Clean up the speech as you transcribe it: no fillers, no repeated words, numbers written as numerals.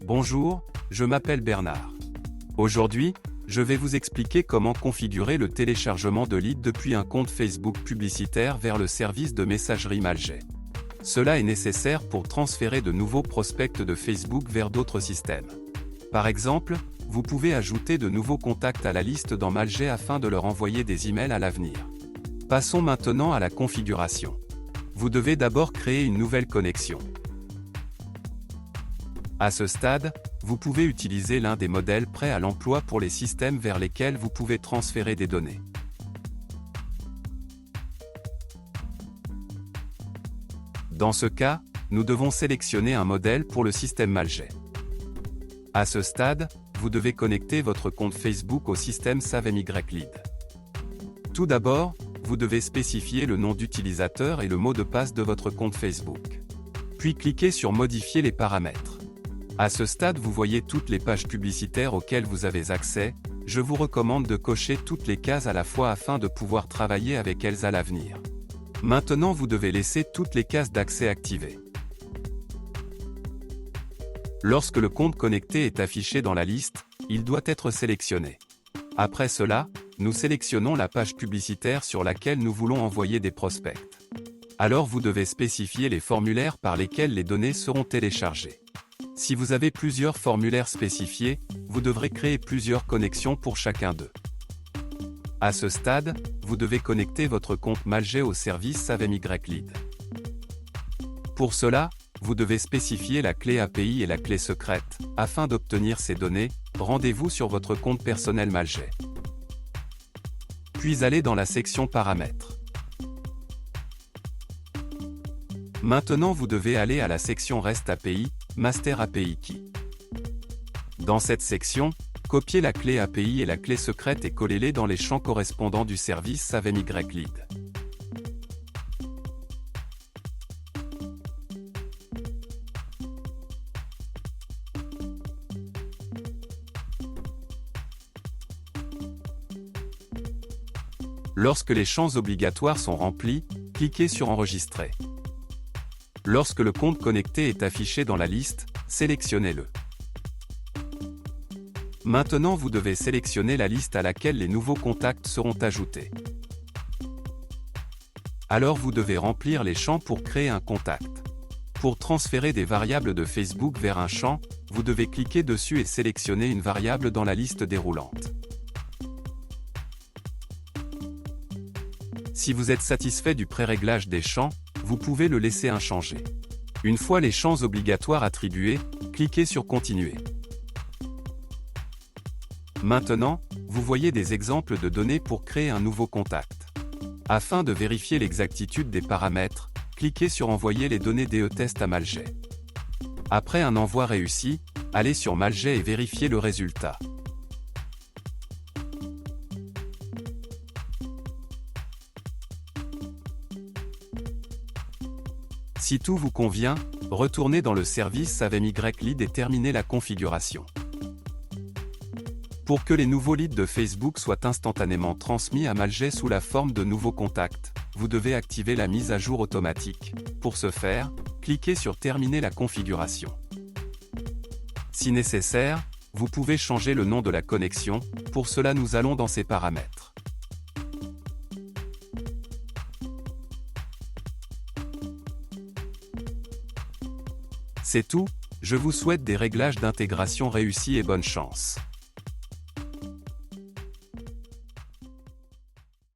Bonjour, je m'appelle Bernard. Aujourd'hui, je vais vous expliquer comment configurer le téléchargement de leads depuis un compte Facebook publicitaire vers le service de messagerie Mailjet. Cela est nécessaire pour transférer de nouveaux prospects de Facebook vers d'autres systèmes. Par exemple, vous pouvez ajouter de nouveaux contacts à la liste dans Mailjet afin de leur envoyer des emails à l'avenir. Passons maintenant à la configuration. Vous devez d'abord créer une nouvelle connexion. À ce stade, vous pouvez utiliser l'un des modèles prêts à l'emploi pour les systèmes vers lesquels vous pouvez transférer des données. Dans ce cas, nous devons sélectionner un modèle pour le système Mailjet. À ce stade, vous devez connecter votre compte Facebook au système SaveMyLead. Tout d'abord, vous devez spécifier le nom d'utilisateur et le mot de passe de votre compte Facebook. Puis cliquez sur Modifier les paramètres. À ce stade, vous voyez toutes les pages publicitaires auxquelles vous avez accès. Je vous recommande de cocher toutes les cases à la fois afin de pouvoir travailler avec elles à l'avenir. Maintenant, vous devez laisser toutes les cases d'accès activées. Lorsque le compte connecté est affiché dans la liste, il doit être sélectionné. Après cela, nous sélectionnons la page publicitaire sur laquelle nous voulons envoyer des prospects. Alors vous devez spécifier les formulaires par lesquels les données seront téléchargées. Si vous avez plusieurs formulaires spécifiés, vous devrez créer plusieurs connexions pour chacun d'eux. À ce stade, vous devez connecter votre compte Mailjet au service SaveMyLead. Pour cela, vous devez spécifier la clé API et la clé secrète. Afin d'obtenir ces données, rendez-vous sur votre compte personnel Mailjet. Puis allez dans la section Paramètres. Maintenant vous devez aller à la section REST API, Master API Key. Dans cette section, copiez la clé API et la clé secrète et collez-les dans les champs correspondants du service SaveMyLead. Lorsque les champs obligatoires sont remplis, cliquez sur Enregistrer. Lorsque le compte connecté est affiché dans la liste, sélectionnez-le. Maintenant vous devez sélectionner la liste à laquelle les nouveaux contacts seront ajoutés. Alors vous devez remplir les champs pour créer un contact. Pour transférer des variables de Facebook vers un champ, vous devez cliquer dessus et sélectionner une variable dans la liste déroulante. Si vous êtes satisfait du pré-réglage des champs, vous pouvez le laisser inchangé. Une fois les champs obligatoires attribués, cliquez sur Continuer. Maintenant, vous voyez des exemples de données pour créer un nouveau contact. Afin de vérifier l'exactitude des paramètres, cliquez sur Envoyer les données DE-Test à Mailjet. Après un envoi réussi, allez sur Mailjet et vérifiez le résultat. Si tout vous convient, retournez dans le service SaveMyLead et terminez la configuration. Pour que les nouveaux leads de Facebook soient instantanément transmis à Mailjet sous la forme de nouveaux contacts, vous devez activer la mise à jour automatique. Pour ce faire, cliquez sur Terminer la configuration. Si nécessaire, vous pouvez changer le nom de la connexion. Pour cela, nous allons dans ces paramètres. C'est tout, je vous souhaite des réglages d'intégration réussis et bonne chance.